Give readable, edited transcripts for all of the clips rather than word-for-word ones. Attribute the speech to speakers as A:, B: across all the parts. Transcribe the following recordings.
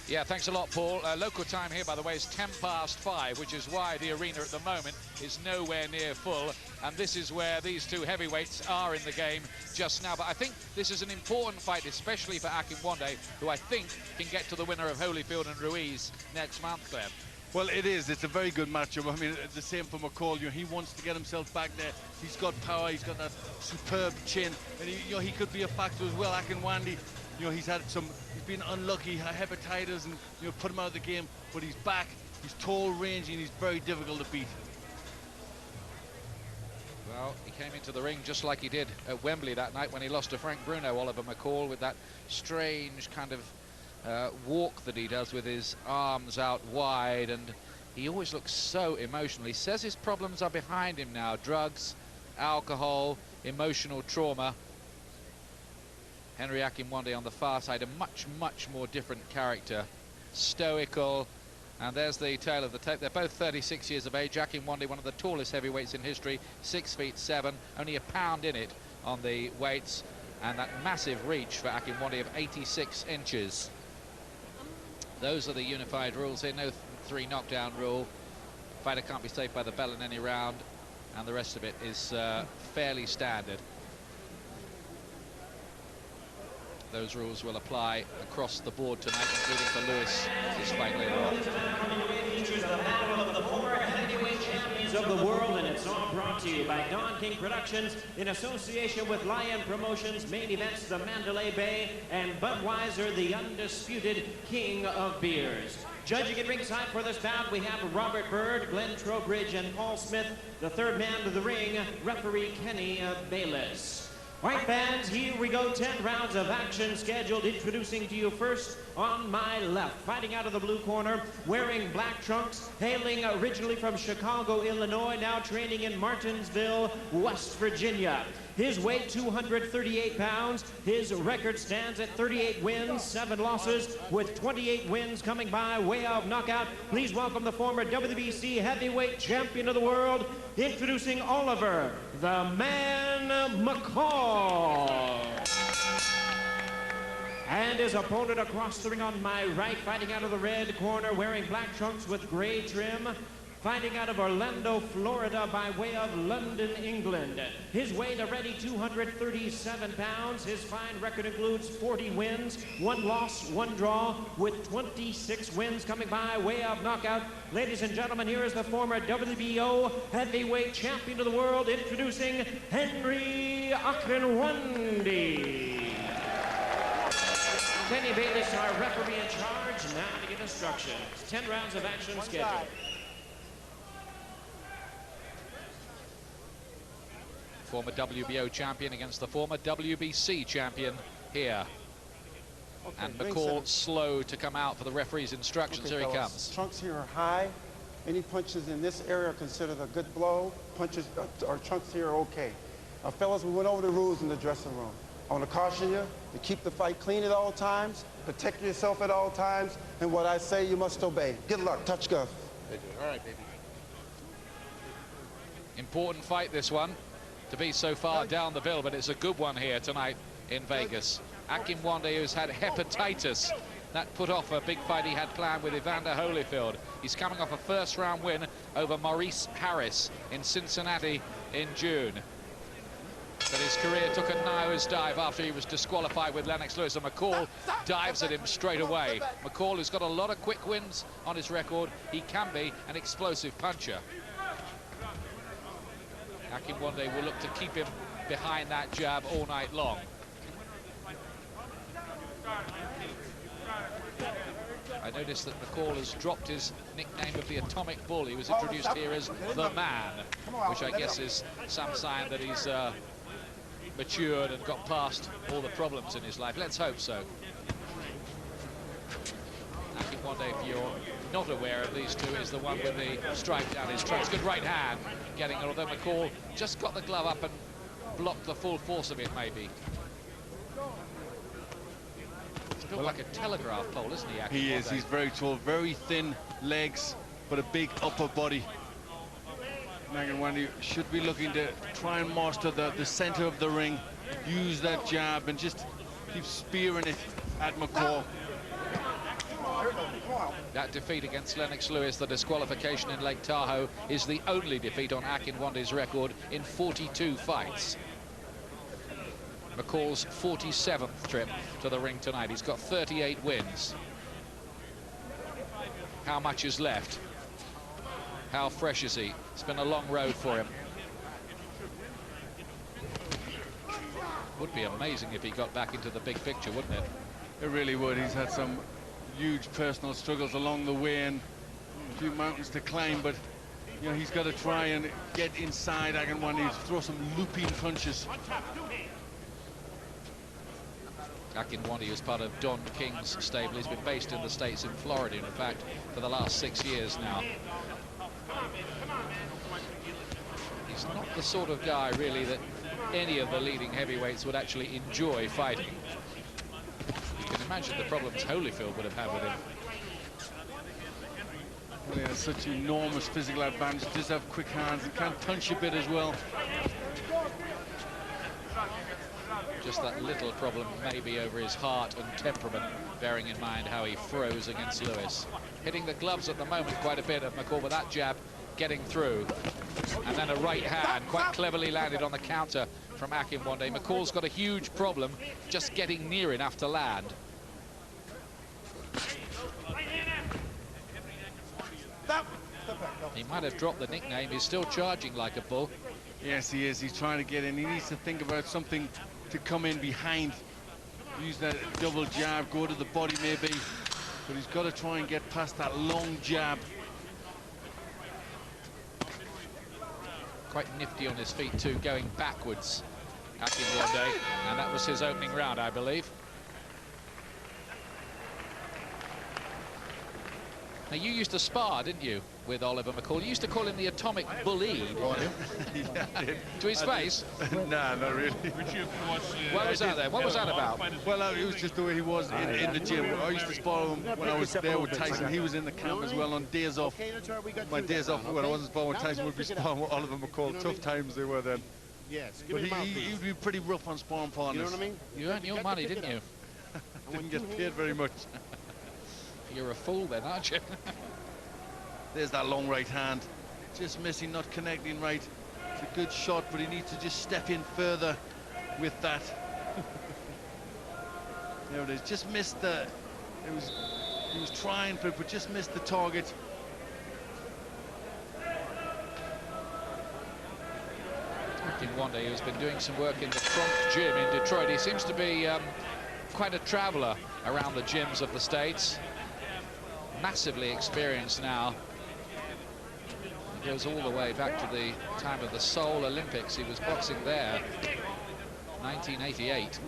A: Yeah, thanks a lot, Paul. Local time here, by the way, is 5:10, which is why the arena at the moment is nowhere near full. And this is where these two heavyweights are in the game just now. But I think this is an important fight, especially for Akinwande, who I think can get to the winner of Holyfield and Ruiz next month, Glenn.
B: Well, it is. It's a very good matchup. I mean, the same for McCall. You know, he wants to get himself back there. He's got power. He's got that superb chin. And, he could be a factor as well. Akinwande, he's been unlucky, hepatitis, and, put him out of the game. But he's back. He's tall, rangy, and he's very difficult to beat.
A: Well, he came into the ring just like he did at Wembley that night when he lost to Frank Bruno, Oliver McCall, with that strange kind of walk that he does with his arms out wide, and he always looks so emotional. He says his problems are behind him now: drugs, alcohol, emotional trauma. Henry Akinwande on the far side, a much more different character, stoical. And there's the tail of the tape. They're both 36 years of age. Akinwande, one of the tallest heavyweights in history, 6'7", only a pound in it on the weights, and that massive reach for Akinwande of 86 inches. Those are the unified rules here. No 3 knockdown rule. Fighter can't be saved by the bell in any round, and the rest of it is fairly standard. Those rules will apply across the board tonight, including for Lewis, this fight later on.
C: Features the battle of the former heavyweight champions of the world, and it's all brought to you by Don King Productions in association with Lion Promotions, Main Events, the Mandalay Bay, and Budweiser, the undisputed king of beers. Judging at ringside for this bout, we have Robert Bird, Glenn Trowbridge, and Paul Smith. The third man to the ring, referee Kenny Bayless. White fans, here we go, 10 rounds of action scheduled. Introducing to you first on my left, fighting out of the blue corner, wearing black trunks, hailing originally from Chicago, Illinois, now training in Martinsville, West Virginia. His weight, 238 pounds. His record stands at 38 wins, 7 losses, with 28 wins coming by way of knockout. Please welcome the former WBC heavyweight champion of the world, introducing Oliver, the Man McCall. And his opponent across the ring on my right, fighting out of the red corner, wearing black trunks with gray trim, fighting out of Orlando, Florida, by way of London, England. His weight already 237 pounds. His fine record includes 40 wins, 1 loss, 1 draw, with 26 wins coming by way of knockout. Ladies and gentlemen, here is the former WBO heavyweight champion of the world, introducing Henry Akinwande. Kenny Bayless, our referee in charge, now to give instructions. 10 rounds of action scheduled.
A: Former WBO champion against the former WBC champion here.
D: Okay,
A: and McCall slow to come out for the referee's instructions.
D: Okay,
A: here he
D: fellas,
A: comes.
D: Trunks here are high. Any punches in this area are considered a good blow. Punches or trunks here are okay. Now, fellas, we went over the rules in the dressing room. I want to caution you to keep the fight clean at all times, protect yourself at all times, and what I say you must obey. Good luck. Touch Guff.
E: All right, baby.
A: Important fight, this one, to be so far down the bill, but it's a good one here tonight in Vegas. Akinwande, who's had hepatitis, that put off a big fight he had planned with Evander Holyfield. He's coming off a first-round win over Maurice Harris in Cincinnati in June. But his career took a nosedive after he was disqualified with Lennox Lewis, and McCall dives at him straight away. McCall, who's got a lot of quick wins on his record, he can be an explosive puncher. Akinwande will look to keep him behind that jab all night long. I noticed that McCall has dropped his nickname of the Atomic Bull. He was introduced here as the Man, which I guess is some sign that he's matured and got past all the problems in his life. Let's hope so. Akinwande, if you're not aware of these two, is the one with the stripe down his trunks. Good right hand getting it, although McCall just got the glove up and blocked the full force of it, maybe. He's built like a telegraph pole, isn't he, Akinwande?
B: He is. He's very tall, very thin legs, but a big upper body. Akinwande should be looking to try and master the center of the ring, use that jab, and just keep spearing it at McCall.
A: That defeat against Lennox Lewis, the disqualification in Lake Tahoe, is the only defeat on Akinwande's record in 42 fights. McCall's 47th trip to the ring tonight. He's got 38 wins. How much is left? How fresh is he? It's been a long road for him. Would be amazing if he got back into the big picture, wouldn't it?
B: It really would. He's had some huge personal struggles along the way and a few mountains to climb, but you know, he's got to try and get inside Akinwande, throw some looping punches.
A: Akinwande is part of Don King's stable. He's been based in the States, in Florida, in fact, for the last 6 years now. He's not the sort of guy, really, that any of the leading heavyweights would actually enjoy fighting. You can imagine the problems Holyfield would have had with him.
B: Well, he has such enormous physical advantage, does have quick hands, and can punch a bit as well.
A: Just that little problem maybe over his heart and temperament, bearing in mind how he froze against Lewis. Hitting the gloves at the moment quite a bit of McCall, with that jab getting through. And then a right hand quite cleverly landed on the counter from Akinwande. McCall's got a huge problem just getting near enough to land. He might have dropped the nickname. He's still charging like a bull.
B: Yes, he is. He's trying to get in. He needs to think about something to come in behind. Use that double jab, go to the body maybe. But he's got to try and get past that long jab.
A: Quite nifty on his feet too, going backwards, Akinwande, and that was his opening round, I believe. Now, you used to spar, didn't you, with Oliver McCall? You used to call him the Atomic Bully.
B: Yeah, I did.
A: To his face?
B: Nah, not really.
A: What was that then? What was that about?
B: Well, it was just the way he was in the gym. I used to spar him when I was there with Tyson. He was in the camp as well on days off. My days off when I wasn't sparring with Tyson would be sparring with Oliver McCall. Tough times they were then.
E: Yes.
B: But he'd be pretty rough on sparring partners.
E: You know what I mean?
A: You earned your money, didn't you?
B: Didn't get paid very much.
A: You're a fool then, aren't you?
B: There's that long right hand. Just missing, not connecting right. It's a good shot, but he needs to just step in further with that. There it is. Just missed the... He was trying for it, but just missed the target.
A: Akinwande, who's been doing some work in the Trunk gym in Detroit. He seems to be quite a traveler around the gyms of the States. Massively experienced now. He goes all the way back to the time of the Seoul Olympics. He was boxing there, 1988.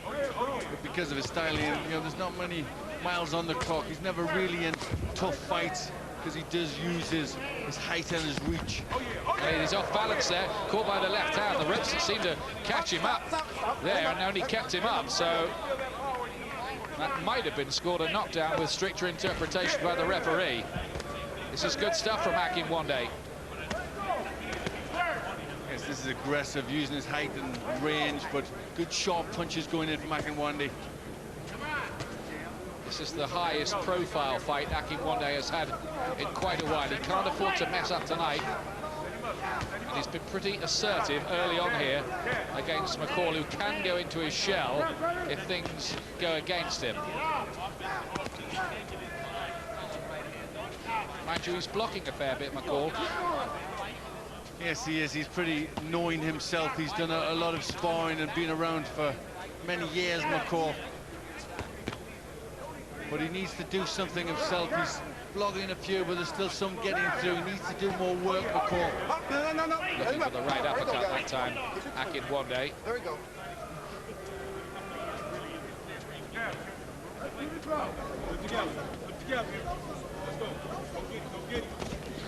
B: But because of his styling, you know, there's not many miles on the clock. He's never really in tough fights because he does use his height and his reach.
A: And he's off balance there, caught by the left hand. The ropes seemed to catch him up there and only kept him up, so that might have been scored a knockdown with stricter interpretation by the referee. This is good stuff from Akinwande.
B: Yes, this is aggressive, using his height and range, but good sharp punches going in from Akinwande.
A: This is the highest profile fight Akinwande has had in quite a while. He can't afford to mess up tonight. And he's been pretty assertive early on here against McCall, who can go into his shell if things go against him. Mind you, he's blocking a fair bit, McCall.
B: Yes, he is. He's pretty knowing himself. He's done a lot of sparring and been around for many years, McCall. But he needs to do something himself. He's blocking a few, but there's still some getting through. He needs to do more work, McCall.
A: Looking for the right uppercut that time, Akinwande.
E: There we go.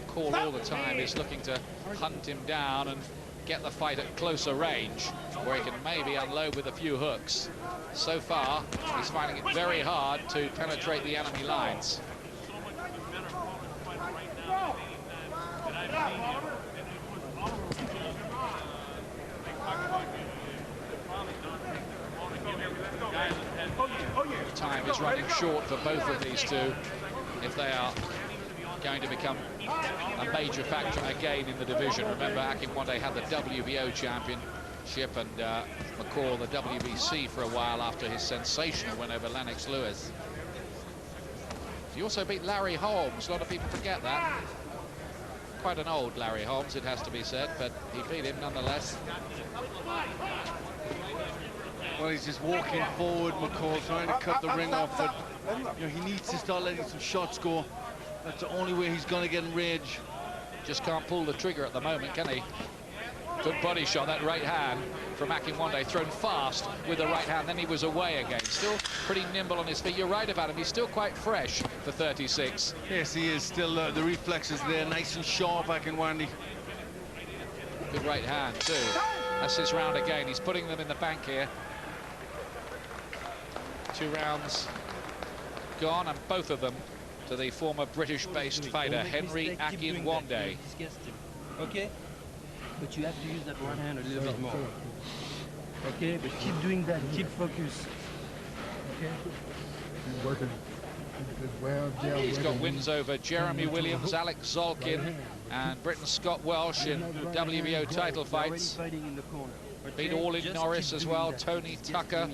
A: McCall all the time is looking to hunt him down and get the fight at closer range, where he can maybe unload with a few hooks. So far, he's finding it very hard to penetrate the enemy lines. is running short for both of these two if they are going to become a major factor again in the division. Remember, Akinwande had the WBO championship and McCall the WBC for a while after his sensational win over Lennox Lewis. He also beat Larry Holmes. A lot of people forget that. Quite an old Larry Holmes, it has to be said, but he beat him nonetheless.
B: Well, he's just walking forward, McCall, trying to cut the ring off, but you know, he needs to start letting some shots go. That's the only way he's going to get in range.
A: Just can't pull the trigger at the moment, can he? Good body shot, that right hand from Akinwande, thrown fast with the right hand, then he was away again. Still pretty nimble on his feet. You're right about him, he's still quite fresh for 36.
B: Yes, he is. Still the reflexes there, nice and sharp, Akinwande.
A: Good right hand, too. That's his round again. He's putting them in the bank here. 2 rounds gone, and both of them to the former British-based fighter, Henry Akinwande.
E: Okay? But you have to use that right hand a little bit more. Okay? But keep doing that. Keep focus. Okay?
F: Working well.
A: He's got wins over Jeremy Williams, Alex Zolkin, and Britain Scott Welsh in WBO title fights. Beat Orlin Norris as well, Tony Tucker,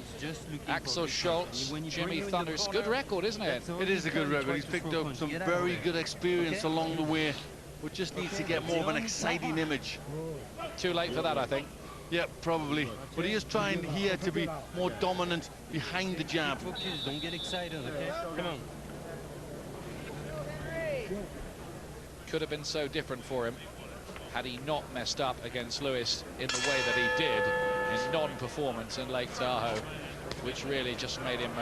A: Axel Schultz, Jimmy Thunders. Good record, isn't it?
B: It is a good record. He's picked up some very good experience along the way, but just needs to get more of an exciting image.
A: Too late for that, I think.
B: Yeah, probably. But he is trying here to be more dominant behind the jab.
E: Focus, don't get excited, okay? Come on.
A: Could have been so different for him had he not messed up against Lewis in the way that he did in non-performance in Lake Tahoe, which really just made him,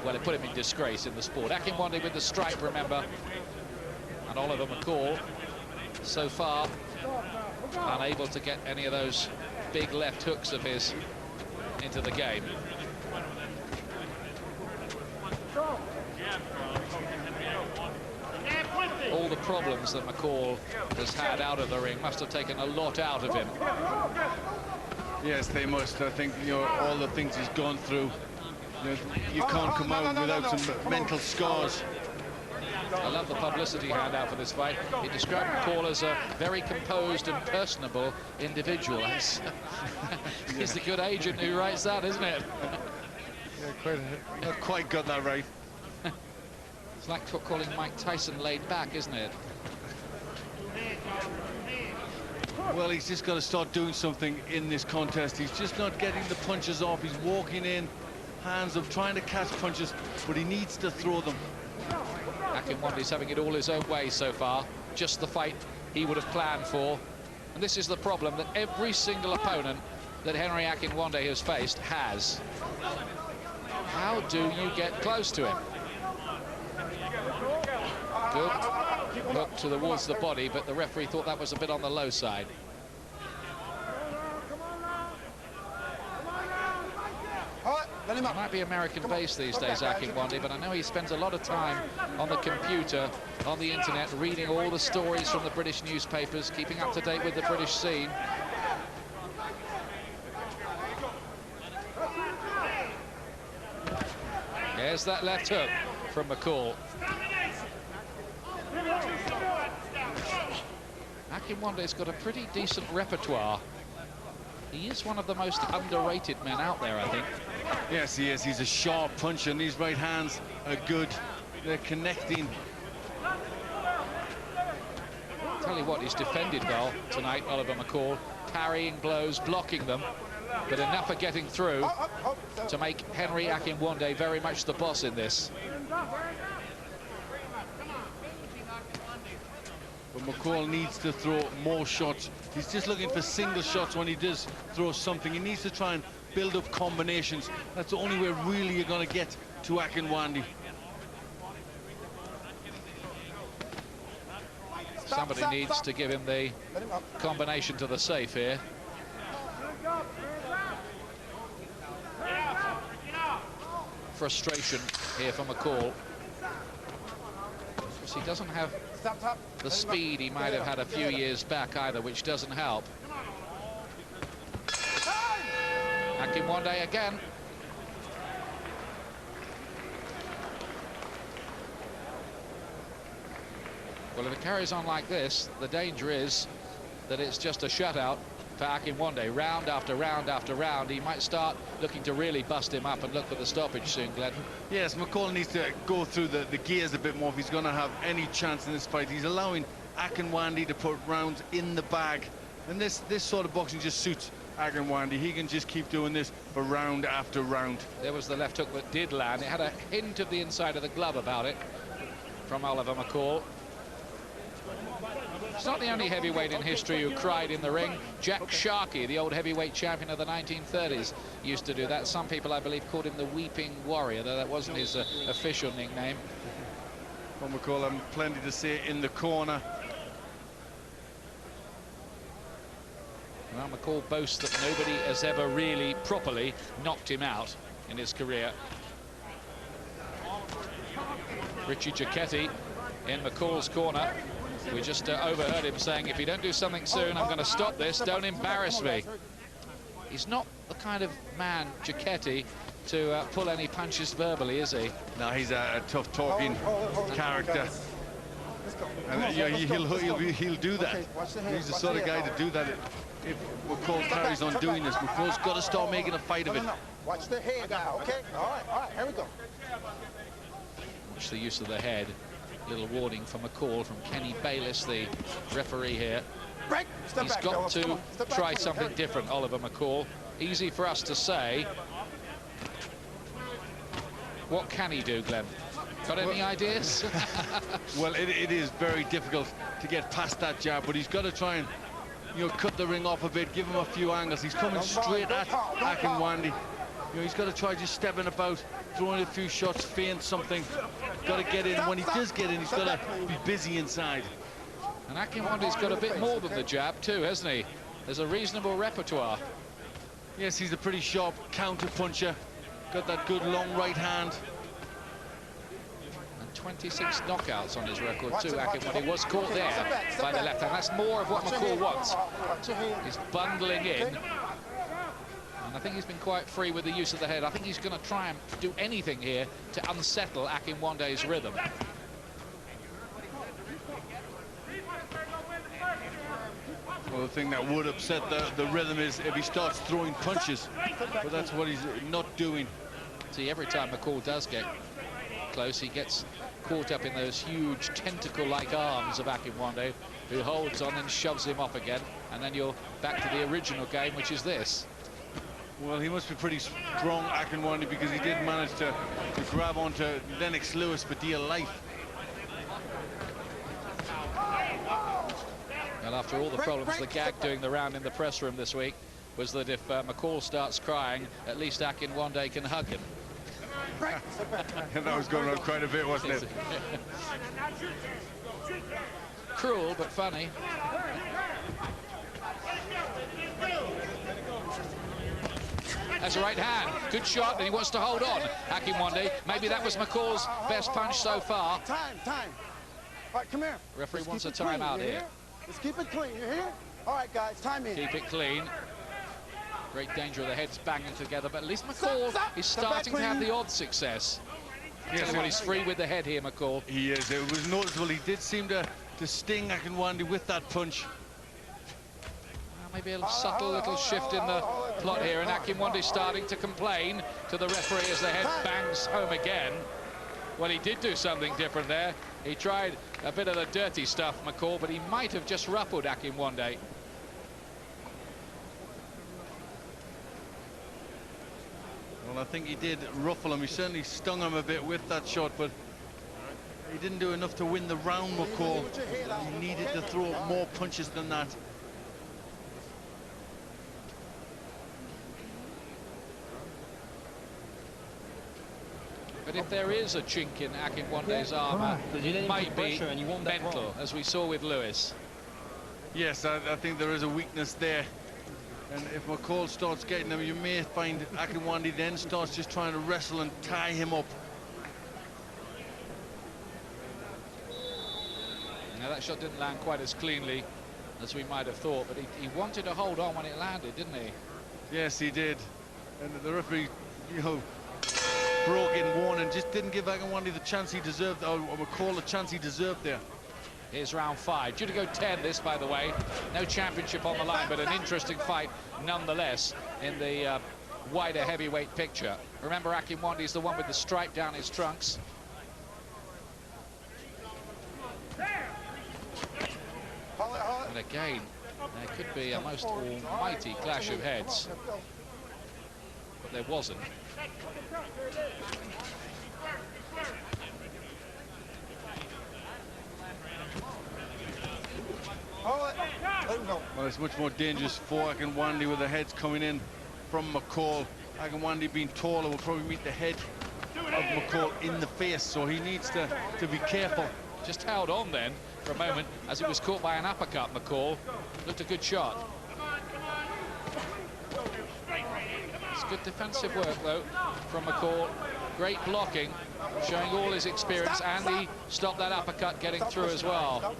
A: well, it put him in disgrace in the sport. Akinwande with the stripe, remember, and Oliver McCall, so far, unable to get any of those big left hooks of his into the game. All the problems that McCall has had out of the ring must have taken a lot out of him.
B: Yes, they must. I think, you know, all the things he's gone through, you can't come out without some mental scars.
A: I love the publicity handout for this fight. He described McCall as a very composed and personable individual. He's the good agent who writes that, isn't it?
B: Yeah, not quite got that right.
A: It's like calling Mike Tyson laid back, isn't it?
B: Well, he's just got to start doing something in this contest. He's just not getting the punches off. He's walking in, hands up, trying to catch punches, but he needs to throw them.
A: Akinwande's having it all his own way so far. Just the fight he would have planned for. And this is the problem that every single opponent that Henry Akinwande has faced has. How do you get close to him? Good hook towards the body, but the referee thought that was a bit on the low side. He might be American-based these days, Akinwande, but I know he spends a lot of time on the computer, on the internet, reading all the stories from the British newspapers, keeping up to date with the British scene. There's that left hook from McCall. Akinwande's got a pretty decent repertoire. He is one of the most underrated men out there, I think.
B: Yes, he is. He's a sharp puncher, and these right hands are good. They're connecting.
A: Tell you what, he's defended well tonight, Oliver McCall, parrying blows, blocking them, but enough for getting through to make Henry Akinwande very much the boss in this.
B: But McCall needs to throw more shots. He's just looking for single shots when he does throw something. He needs to try and build up combinations. That's the only way really you're going to get to Akinwande.
A: Somebody needs to give him the combination to the safe here. Frustration here for McCall. He doesn't have the speed he might have had a few years back either, which doesn't help. Akinwande again. Well, if it carries on like this, the danger is that it's just a shutout for Akinwande. Round after round after round, he might start looking to really bust him up and look for the stoppage soon, Glenn.
B: Yes, McCall needs to go through the gears a bit more if he's going to have any chance in this fight. He's allowing Akinwande to put rounds in the bag, and this sort of boxing just suits Akinwande. He can just keep doing this for round after round.
A: There was the left hook that did land. It had a hint of the inside of the glove about it from Oliver McCall. He's not the only heavyweight in history who cried in the ring. Jack Sharkey, the old heavyweight champion of the 1930s, used to do that. Some people, I believe, called him the Weeping Warrior, though that wasn't his official nickname.
B: Well, McCall having plenty to say in the corner.
A: Well, McCall boasts that nobody has ever really properly knocked him out in his career. Richie Giacchetti in McCall's corner. We just overheard him saying, if you don't do something soon, I'm going to stop this. Don't embarrass me. He's not the kind of man, Giacchetti, to pull any punches verbally, is he?
B: No, he's a tough talking character. And he'll do that. He's the sort of guy to do that. If McCall carries on doing this, McCall's got to start making a fight of it.
D: Watch the head now, okay? All right, here we go.
A: Watch the use of the head. Little warning from McCall from Kenny Bayliss, the referee here. He's got to try something different, Oliver McCall. Easy for us to say. What can he do, Glenn? Got any ideas?
B: Well, it is very difficult to get past that jab, but he's got to try and, you know, cut the ring off a bit, give him a few angles. He's coming straight at Akinwande. You know, he's got to try just stepping about, throwing a few shots, feint something. Got to get in. When he does get in, he's got to be busy inside.
A: And Akinwande's got a bit more than the jab too, hasn't he? There's a reasonable repertoire.
B: Yes, he's a pretty sharp counter puncher. Got that good long right hand.
A: And 26 knockouts on his record too. Akinwande was caught there by the left hand. That's more of what McCall wants. He's bundling in. And I think he's been quite free with the use of the head. I think he's going to try and do anything here to unsettle Akinwande's rhythm.
B: Well, the thing that would upset the rhythm is if he starts throwing punches. But that's what he's not doing.
A: See, every time McCall does get close, he gets caught up in those huge tentacle-like arms of Akinwande, who holds on and shoves him off again. And then you're back to the original game, which is this.
B: Well, he must be pretty strong, Akinwande, because he did manage to grab onto Lennox Lewis for dear life.
A: Well, after all the problems, the gag doing the round in the press room this week was that if McCall starts crying, at least Akinwande can hug him.
B: That was going on quite a bit, wasn't it?
A: Cruel, but funny. That's a right hand. Good shot, and he wants to hold on. Akinwande. Maybe that was McCall's best punch so far.
D: Time. All right, come here.
A: Referee wants a timeout here.
D: Let's keep it clean. You hear? All right, guys, time in.
A: Keep it clean. Great danger of the heads banging together, but at least McCall is starting to have the odd success. Yes, well, he's free with the head here, McCall.
B: He is. It was noticeable. He did seem to sting Akinwande with that punch.
A: Maybe a subtle little shift in the plot here, and Akinwande's starting to complain to the referee as the head bangs home again. Well, he did do something different there. He tried a bit of the dirty stuff, McCall, but he might have just ruffled Akinwande.
B: Well, I think he did ruffle him. He certainly stung him a bit with that shot, but he didn't do enough to win the round, McCall. He needed to throw more punches than that.
A: But if there is a chink in Akinwande's armour, it might be mental, as we saw with Lewis.
B: Yes, I think there is a weakness there. And if McCall starts getting him, you may find Akinwande then starts just trying to wrestle and tie him up.
A: Now, that shot didn't land quite as cleanly as we might have thought, but he wanted to hold on when it landed, didn't he?
B: Yes, he did. And the referee, you know, broke in one and just didn't give Akinwande the chance he deserved, or McCall the chance he deserved there.
A: Here's round 5. Due to go 10, this, by the way. No championship on the line, but an interesting fight nonetheless in the wider heavyweight picture. Remember, Akinwande is the one with the stripe down his trunks. And again, there could be a most almighty clash of heads. But there wasn't.
B: Well, it's much more dangerous for Akinwande with the heads coming in from McCall. Akinwande being taller will probably meet the head of McCall in the face, so he needs to be careful.
A: Just held on then for a moment as it was caught by an uppercut. McCall looked a good shot. It's good defensive work though from McCall. Great blocking, showing all his experience, and he stopped that uppercut getting through as well.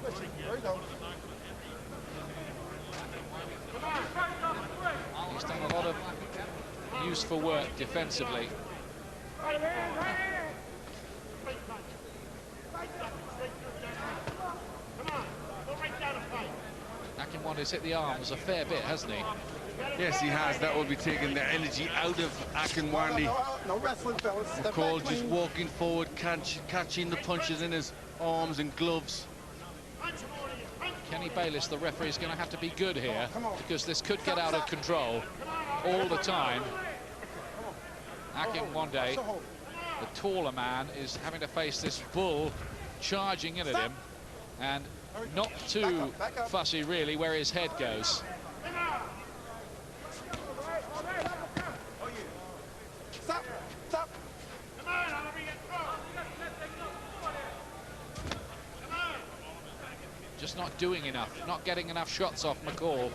A: He's done a lot of useful work defensively. Akinwande's hit the arms a fair bit, hasn't he?
B: Yes, he has. That will be taking the energy out of Akinwande.
D: No wrestling, fellas.
B: McCall just walking forward, catching the punches in his arms and gloves.
A: Kenny Bayliss, the referee, is going to have to be good here because this could get out of control all the time. Akinwande, the taller man, is having to face this bull charging in at him, and not too fussy really where his head goes.
D: Stop.
A: Just not doing enough, not getting enough shots off McCall.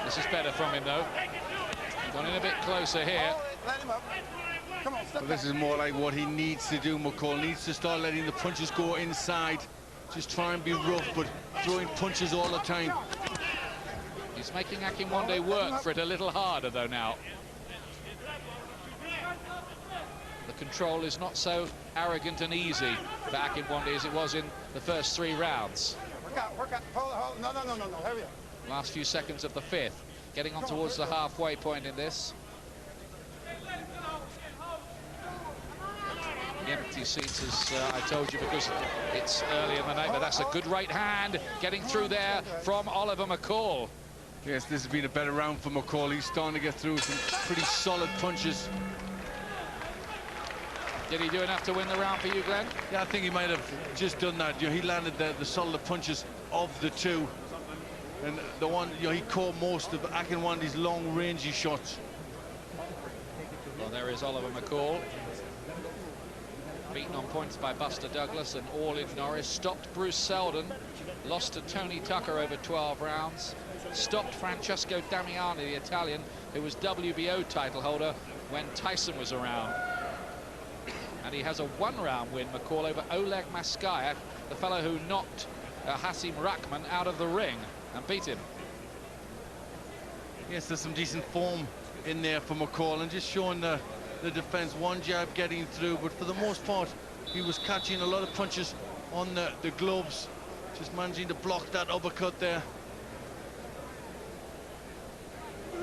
A: This is better from him though. Gone in a bit closer here.
B: But this is more like what he needs to do. McCall needs to start letting the punches go inside. Just try and be rough, but throwing punches all the time.
A: He's making Akinwande work for it a little harder though now. The control is not so arrogant and easy for Akinwande as it was in the first 3 rounds.
D: Work out. Hold. No. Hurry up.
A: Last few seconds of the 5th. Getting on towards the halfway point in this. The empty seats, as I told you, because it's early in the night, but that's a good right hand getting through there from Oliver McCall.
B: Yes, this has been a better round for McCall. He's starting to get through some pretty solid punches.
A: Did he do enough to win the round for you, Glenn?
B: Yeah, I think he might have just done that. He landed the solid punches of the 2. And the one, he caught most of Akinwande's long-rangey shots.
A: Well, there is Oliver McCall. Beaten on points by Buster Douglas and all in Norris. Stopped Bruce Seldon. Lost to Tony Tucker over 12 rounds. Stopped Francesco Damiani, the Italian, who was WBO title holder when Tyson was around. And he has a 1-round win, McCall, over Oleg Maskaya, the fellow who knocked Hasim Rahman out of the ring and beat him.
B: Yes, there's some decent form in there for McCall, and just showing the defense, one jab getting through, but for the most part he was catching a lot of punches on the gloves, just managing to block that uppercut there.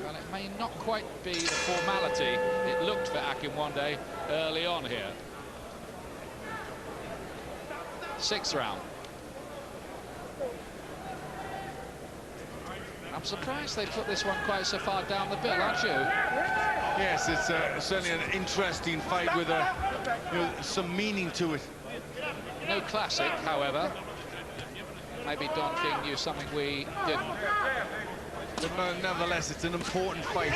A: Well, it may not quite be the formality it looked for Akinwande early on here. 6th round. I'm surprised they put this one quite so far down the bill, aren't you?
B: Yes, it's certainly an interesting fight with some meaning to it.
A: No classic, however. Maybe Don King knew something we didn't.
B: But nevertheless, it's an important fight.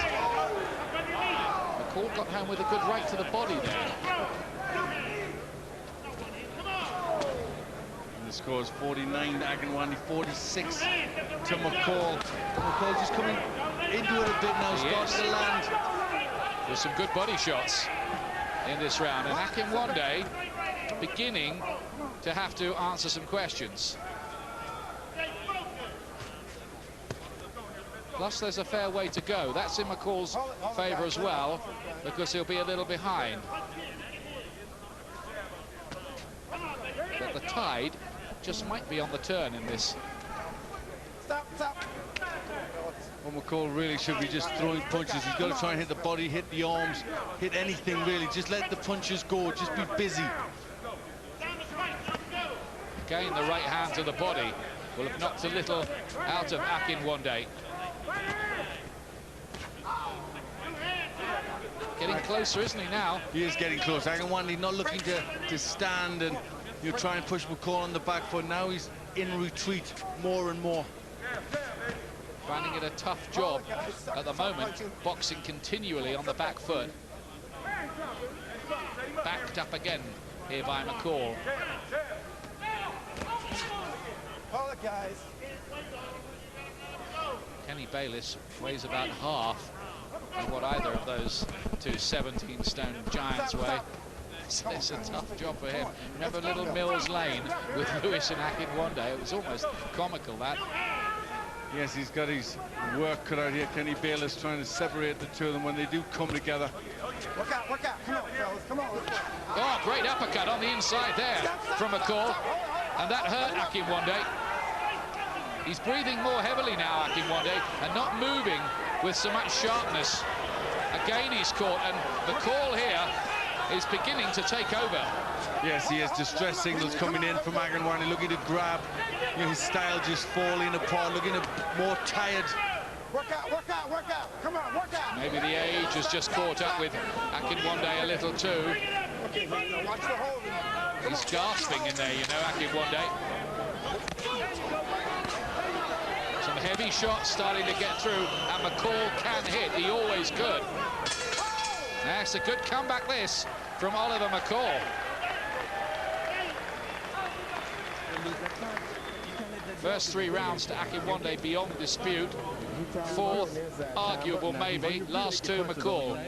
A: McCall got home with a good right to the body there.
B: And the score is 49 to Akinwande, 46 to McCall. McCall just coming into it a bit now, starting to land.
A: There's some good body shots in this round, and Akinwande beginning to have to answer some questions. Plus, there's a fair way to go. That's in McCall's favour as well, because he'll be a little behind. the tide just might be on the turn in this.
D: Stop, stop.
B: Well, McCall really should be just throwing punches. He's got to try and hit the body, hit the arms, hit anything really. Just let the punches go. Just be busy.
A: Again, the right hand to the body will have knocked a little out of Akinwande. Getting closer, isn't he, now?
B: He is getting close. Akinwande not looking to stand and try and push McCall on the back foot. Now he's in retreat more and more.
A: Finding it a tough job at the moment, boxing continually on the back foot. Backed up again here by McCall.
D: Hold it, guys.
A: Kenny Bayliss weighs about half of what either of those two 17-stone giants weigh. It's a tough job for him. Remember Little Mills Lane with Lewis and Akinwande? It was almost comical, that.
B: Yes, he's got his work cut out here. Kenny Bayliss trying to separate the two of them when they do come together.
D: Work out, work out. Come on, fellas, come on.
A: Oh, great uppercut on the inside there from McCall. And that hurt Akinwande. He's breathing more heavily now, Akinwande, and not moving with so much sharpness. Again, he's caught, and McCall here is beginning to take over.
B: Yes, he has distress signals coming in from Akinwande, looking to grab. His style just falling apart, looking more tired.
D: Work out, work out, work out. Come on, work out.
A: Maybe the age has just caught up with Akinwande a little too.
D: Watch the hold.
A: He's gasping in there, you know, Akinwande. Some heavy shots starting to get through, and McCall can hit. He always could. That's a good comeback, this, from Oliver McCall. First 3 rounds to Akinwande beyond dispute. Fourth, arguable maybe. Last 2, McCall.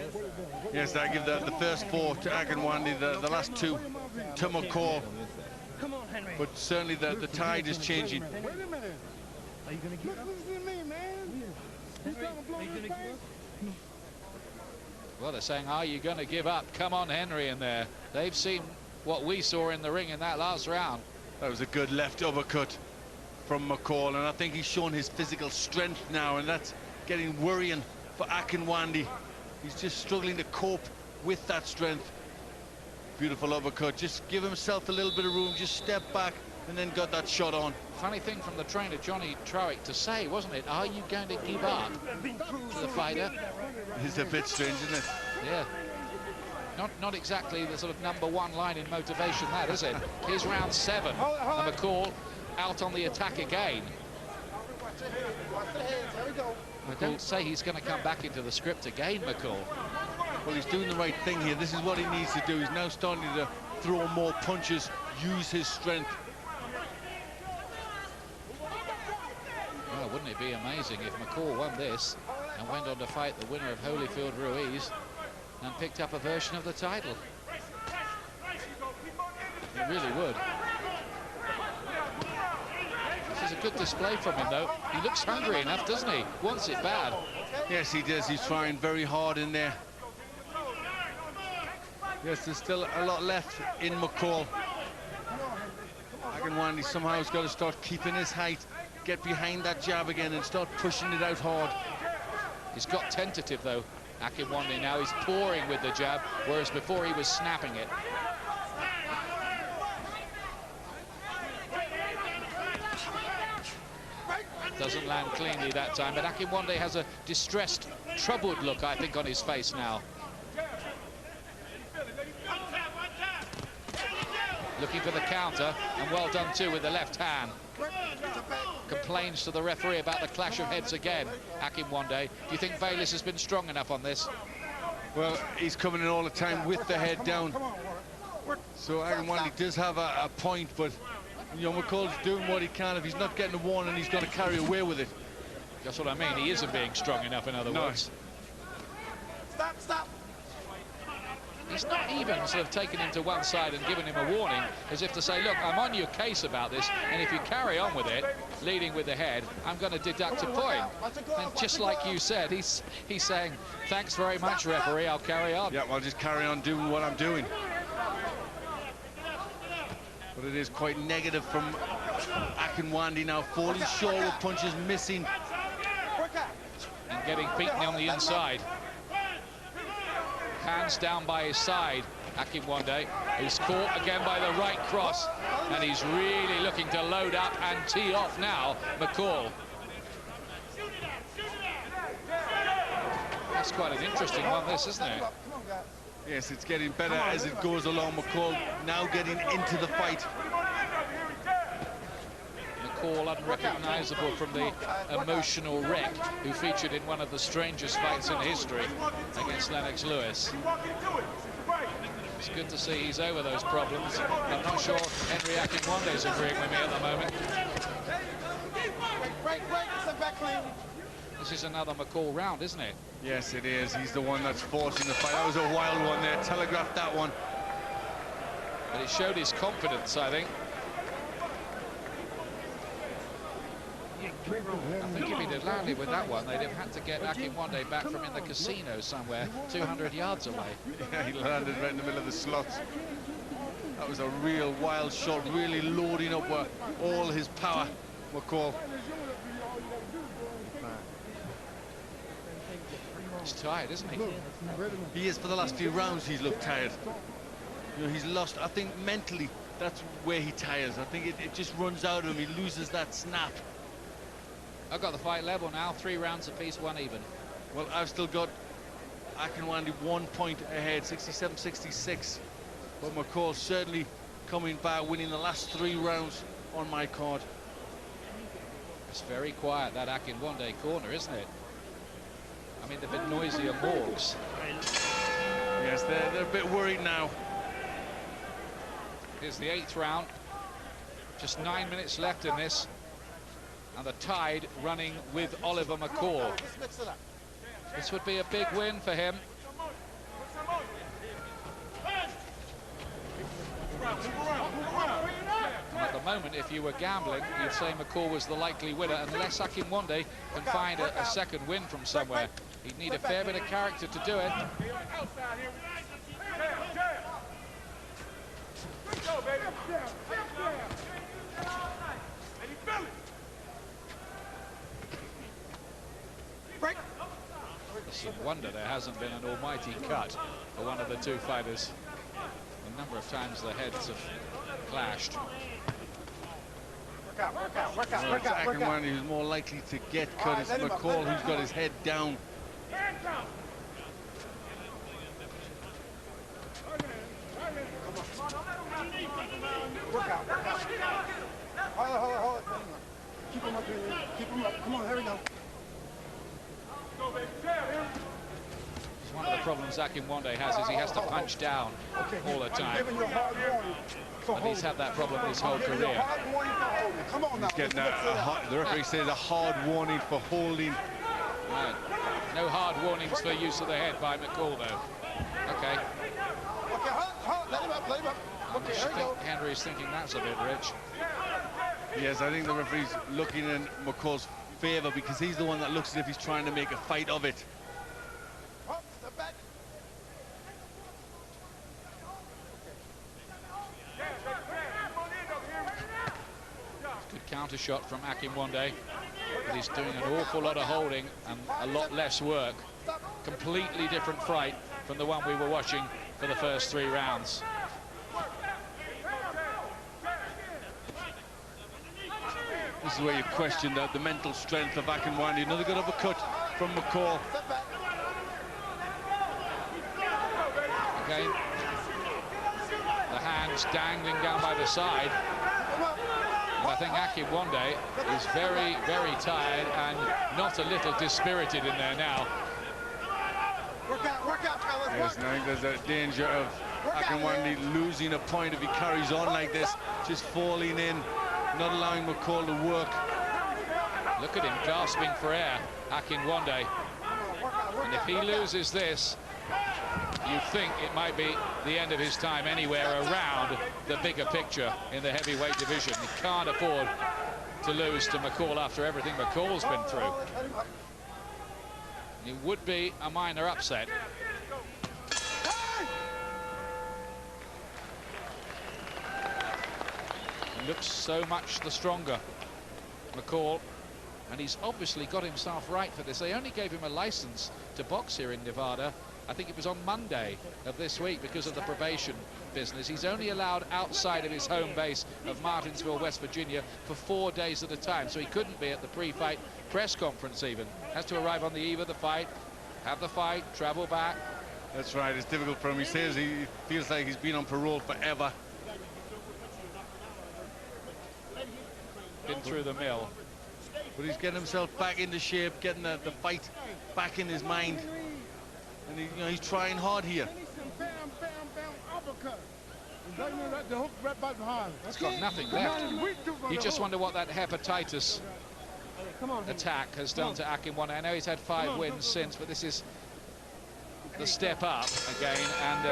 B: Yes, I give the first 4 to Akinwande, the last 2 to McCall. But certainly the tide is changing.
E: Are you going to give up?
F: Listen to me, man. He's trying to blow this thing.
A: Well, they're saying, are you going to give up? Come on, Henry, in there. They've seen what we saw in the ring in that last round.
B: That was a good left uppercut from McCall, and I think he's shown his physical strength now, and that's getting worrying for Akinwande. He's just struggling to cope with that strength. Beautiful uppercut. Just give himself a little bit of room, just step back, and then got that shot on.
A: Funny thing from the trainer, Johnny Trowick, to say, wasn't it? Are you going to give up to the fighter?
B: It's a bit strange, isn't it?
A: Yeah. Not exactly the sort of #1 line in motivation, that, is it? Here's round 7. And McCall out on the attack again. I don't say he's going to come back into the script again, McCall.
B: Well, he's doing the right thing here. This is what he needs to do. He's now starting to throw more punches, use his strength.
A: Well, wouldn't it be amazing if McCall won this and went on to fight the winner of Holyfield Ruiz and picked up a version of the title? It really would. This is a good display from him, though. He looks hungry enough, doesn't he? Wants it bad.
B: Yes, he does. He's trying very hard in there. Yes, there's still a lot left in McCall. Akinwande somehow has got to start keeping his height, get behind that jab again and start pushing it out hard.
A: He's got tentative, though, Akinwande now. He's pouring with the jab, whereas before he was snapping it. Doesn't land cleanly that time, but Akinwande has a distressed, troubled look, I think, on his face now. Looking for the counter, and well done too with the left hand. Complains to the referee about the clash of heads again, Akinwande. Do you think Bayliss has been strong enough on this?
B: Well, he's coming in all the time with the head down. So Akinwande does have a point, but McCall's doing what he can. If he's not getting a warning, he's going to carry away with it.
A: That's what I mean. He isn't being strong enough, in other words.
D: Stop, stop.
A: He's not even sort of taken him to one side and given him a warning, as if to say, look, I'm on your case about this, and if you carry on with it, leading with the head, I'm going to deduct a point. And just like you said, he's saying, thanks very much, referee, I'll carry on.
B: Yeah, I'll just carry on doing what I'm doing. But it is quite negative from Akinwande now, falling short with punches missing.
A: And getting beaten on the inside. Hands down by his side, Akinwande, who's caught again by the right cross, and he's really looking to load up and tee off now, McCall. That's quite an interesting one, this, isn't it?
B: Yes, it's getting better as it goes along. McCall now getting into the fight.
A: McCall unrecognisable from the emotional wreck who featured in one of the strangest fights in history against Lennox Lewis. It's good to see he's over those problems. I'm not sure Henry Akinwande's agreeing with me at the moment. This is another McCall round, isn't it?
B: Yes, it is. He's the one that's forcing the fight. That was a wild one there. Telegraphed that one.
A: But it showed his confidence, I think. I think if he'd have landed with that one, they'd have had to get Akinwande back from in the casino somewhere 200 yards away.
B: Yeah, he landed right in the middle of the slots. That was a real wild shot, really loading up all his power, McCall.
A: He's tired, isn't he?
B: He is. For the last few rounds, he's looked tired. You know, he's lost. I think mentally, that's where he tires. I think it just runs out of him. He loses that snap.
A: I've got the fight level now, 3 rounds apiece, 1 even.
B: Well, I've still got Akinwande 1 point ahead, 67-66. But McCall certainly coming back, winning the last 3 rounds on my card.
A: It's very quiet, that Akinwande corner, isn't it? I mean, they've been noisier morgues.
B: Yes, they're a bit worried now.
A: Here's the 8th round. Just 9 minutes left in this. And the tide running with Oliver McCall. This would be a big win for him. And at the moment, if you were gambling, you'd say McCall was the likely winner, unless Akinwande can find a second win from somewhere. He'd need a fair bit of character to do it. It's a wonder there hasn't been an almighty cut for one of the 2 fighters. A number of times the heads have clashed.
D: Work out.
B: It's Akinwande who's more likely to get cut. It's McCall who's got his head down.
D: Work out. Hold it. Keep him up here. Keep him up. Come on, here we go.
A: It's one of the problems Akinwande has is he has to punch down all the time. And he's had that problem his whole career.
B: He's getting the referee says a hard warning for holding.
A: Right. No hard warnings for use of the head by McCall, though. Okay.
D: Let him up.
A: I think Henry's thinking that's a bit rich.
B: Yes, I think the referee's looking in McCall's favour because he's the one that looks as if he's trying to make a fight of it.
A: Good counter shot from Akinwande, but he's doing an awful lot of holding and a lot less work. Completely different fight from the one we were watching for the first 3 rounds.
B: This is where you question the mental strength of Akinwande. Another good uppercut from McCall.
A: Again, the hands dangling down by the side. And I think Akinwande is very, very tired and not a little dispirited in there now.
D: Work out, fellas.
B: Yes, and I think there's a danger of Akinwande losing a point if he carries on like this, just falling in, not allowing McCall to work.
A: Look at him gasping for air, Akinwande. And if he loses this, you think it might be the end of his time anywhere around the bigger picture in the heavyweight division. He can't afford to lose to McCall after everything McCall's been through. It would be a minor upset. looks so much the stronger, McCall. And he's obviously got himself right for this. They only gave him a license to box here in Nevada. I think it was on Monday of this week because of the probation business. He's only allowed outside of his home base of Martinsville, West Virginia, for 4 days at a time. So he couldn't be at the pre-fight press conference even. Has to arrive on the eve of the fight, have the fight, travel back.
B: That's right, it's difficult for him. He says he feels like he's been on parole forever.
A: Been through the mill.
B: But he's getting himself back into shape, getting the fight back in his mind. And he, he's trying hard here.
F: Bam, bam, bam, uppercut. The hook right back behind.
A: He's got nothing left. You just wonder what that hepatitis attack has done to Akinwande. I know he's had 5 wins since, but this is the step up again, and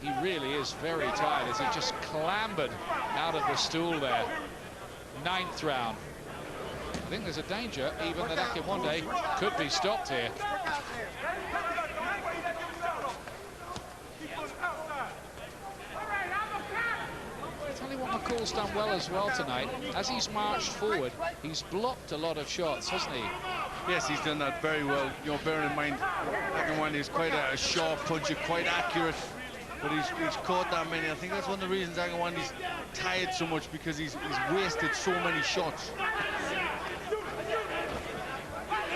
A: he really is very tired as he just clambered out of the stool there. 9th round. I think there's a danger even that Akinwande could be stopped here. Tell you what, McCall's done well as well tonight. As he's marched forward, he's blocked a lot of shots, hasn't he?
B: Yes, he's done that very well. You know, bearing in mind, Akinwande is quite a sharp puncher, quite accurate, but he's caught that many. I think that's one of the reasons Akinwande's tired so much, because he's wasted so many shots.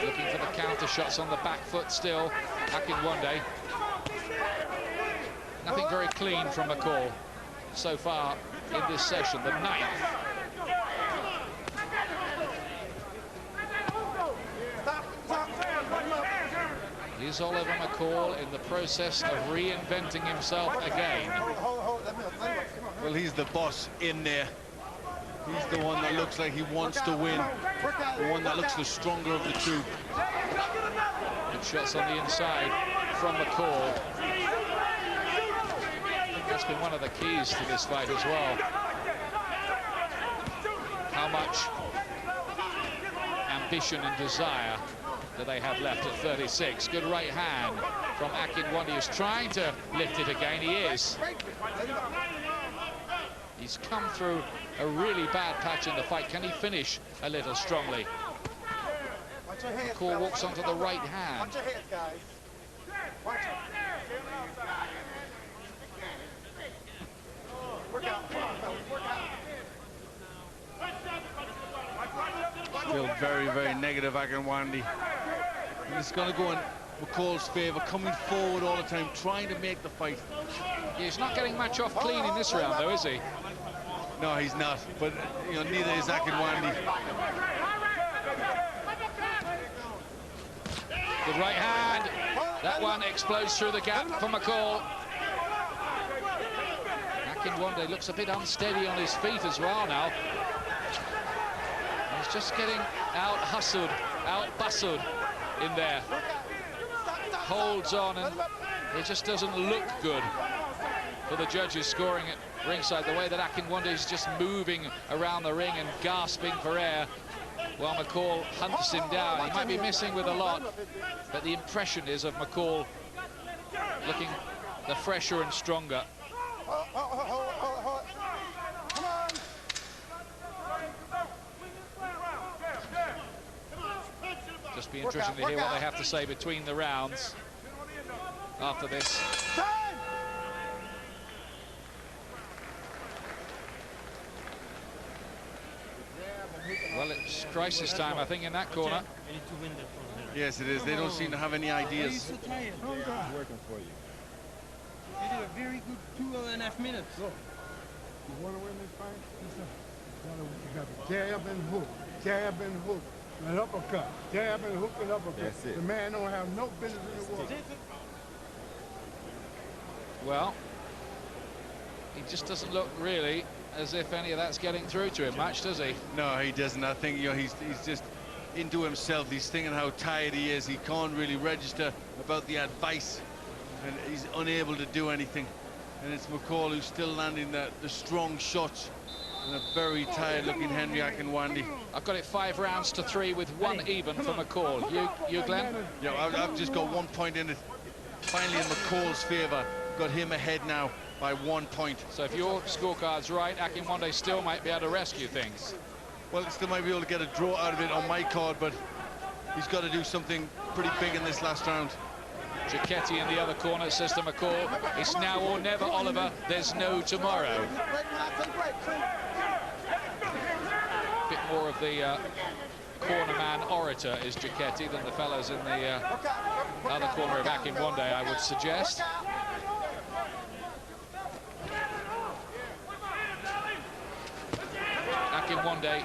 A: Looking for the counter shots on the back foot still, Akinwande. Nothing very clean from McCall so far in this session, the 9th. Here's Oliver McCall in the process of reinventing himself again.
B: Well, he's the boss in there. He's the one that looks like he wants to win. The one that looks the stronger of the two.
A: Good shots on the inside from McCall. I think that's been one of the keys to this fight as well. How much ambition and desire do they have left at 36? Good right hand from Akinwande, who's trying to lift it again. He is. He's come through a really bad patch in the fight. Can he finish a little strongly? McCall walks onto the right hand.
D: Watch your heads, guys. Watch it. Work out. Work out.
B: Still very, very negative, Akinwande. And it's going to go in McCall's favour, coming forward all the time, trying to make the fight.
A: Yeah, he's not getting much off clean in this round, though, is he?
B: No, he's not. But, you know, neither is Akinwande.
A: Good right hand. That one explodes through the gap for McCall. Akinwande looks a bit unsteady on his feet as well now. He's just getting out-hustled, out-bustled in there. Holds on, and it just doesn't look good for the judges scoring at ringside. The way that Akinwande is just moving around the ring and gasping for air while McCall hunts him down. He might be missing with a lot, but the impression is of McCall looking the fresher and stronger.
F: Come on.
A: Just be interesting to hear what they have to say between the rounds after this. Well, it's crisis time, I think, in that corner.
B: Yes, it is. They don't seem to have any ideas.
E: So tired.
F: Working for you.
E: You did a very good 2.5 minutes.
F: Look, you want to win this fight? You got to jab and hook, jab and hook, and uppercut, jab and hook and uppercut.
G: That's it.
F: The man don't have no business in the world.
A: Well, he just doesn't look really as if any of that's getting through to him much, does he?
B: No, he doesn't. I think, you know, he's just into himself. He's thinking how tired he is. He can't really register about the advice, and he's unable to do anything. And it's McCall who's still landing the strong shots, and a very tired-looking Henry Akinwande.
A: I've got it 5 rounds to 3 with 1 even for McCall. You, Glenn?
B: Yeah, I've just got 1 point in it. Finally in McCall's favour. got him ahead now by 1 point.
A: So if your scorecard's right, Akinwande still might be able to rescue things.
B: Well, still might be able to get a draw out of it on my card, but he's got to do something pretty big in this last round.
A: Giacchetti in the other corner says to McCall, it's now or never, Oliver, there's no tomorrow. Bit more of the corner man orator is Giacchetti than the fellows in the other corner of Akinwande, I would suggest. Akinwande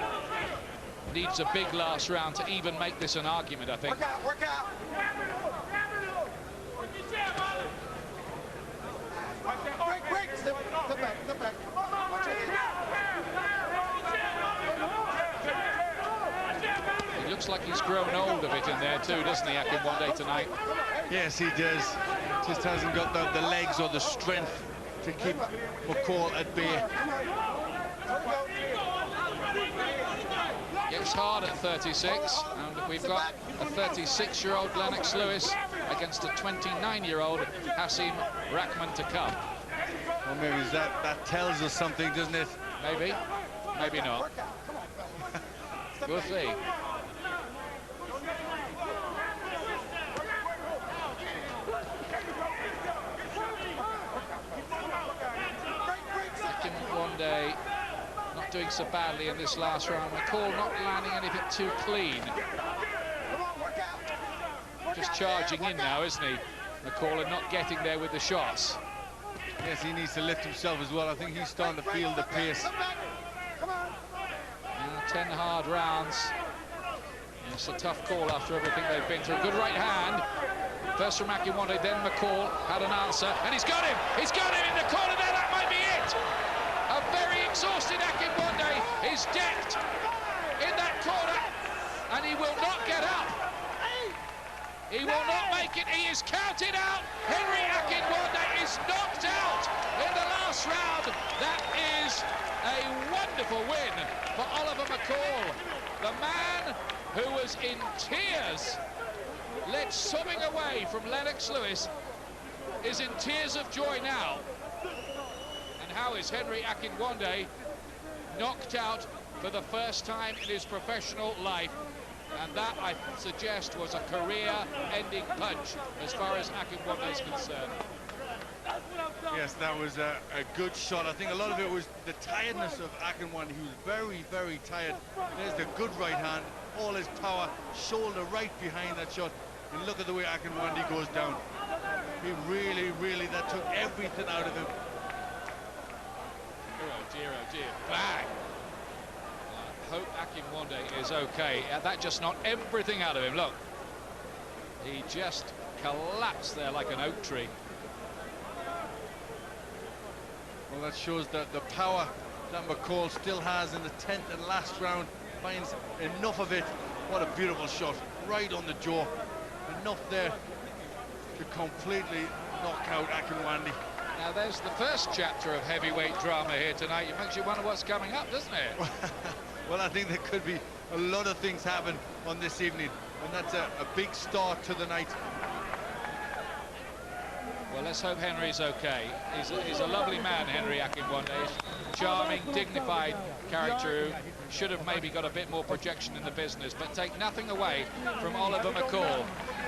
A: needs a big last round to even make this an argument, I think.
D: Work out. Break. Step back.
A: It looks like he's grown old of it in there too, doesn't he, Akinwande, tonight?
B: Yes, he does. Just hasn't got the legs or the strength to keep McCall at bay.
A: Gets hard at 36, and we've got a 36-year-old Lennox Lewis against a 29-year-old Hasim Rahman to come.
B: Well, maybe that tells us something, doesn't it?
A: Maybe, maybe not. We'll see. Akinwande not doing so badly in this last round. McCall not landing anything too clean. Just charging in now, isn't he? McCall and not getting there with the shots.
B: Yes, he needs to lift himself as well. I think he's starting to feel the pace.
A: 10 hard rounds. It's a tough call after everything they've been through. Good right hand. First from Akinwande, then McCall had an answer, and he's got him! He's got him in the corner there, that might be it! A very exhausted Akinwande is decked in that corner, and he will not get up. He will not make it, he is counted out! Henry Akinwande is knocked out in the last round. That is a wonderful win for Oliver McCall. The man who was in tears, led sobbing away from Lennox Lewis, is in tears of joy now. And how is Henry Akinwande knocked out for the first time in his professional life? And that, I suggest, was a career-ending punch as far as Akinwande is concerned.
B: Yes, that was a good shot. I think a lot of it was the tiredness of Akinwande. He was very, very tired. There's the good right hand, all his power, shoulder right behind that shot. And look at the way Akinwande goes down. He really, that took everything out of him.
A: Oh dear, bang! I hope Akinwande is okay. That just knocked everything out of him. Look, he just collapsed there like an oak tree.
B: Well, that shows that the power that McCall still has in the 10th and last round, finds enough of it. What a beautiful shot, right on the jaw. Enough there to completely knock out Akinwande.
A: Now there's the first chapter of heavyweight drama here tonight. It makes you wonder what's coming up, doesn't it?
B: Well, I think there could be a lot of things happen on this evening, and that's a big start to the night.
A: Well, let's hope Henry's okay. He's a lovely man, Henry Akinwande. Charming, dignified character who should have maybe got a bit more projection in the business, but take nothing away from Oliver McCall.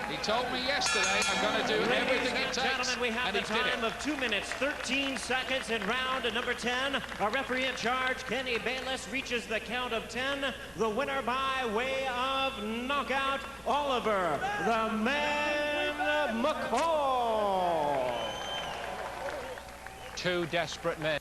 A: He told me yesterday, I'm going to do everything it takes,
C: gentlemen, we have
A: and
C: the
A: he did
C: time
A: it.
C: of 2 minutes, 13 seconds in round number 10. Our referee in charge, Kenny Bayless, reaches the count of 10. The winner by way of knockout, Oliver the Man McCall.
G: Two desperate men.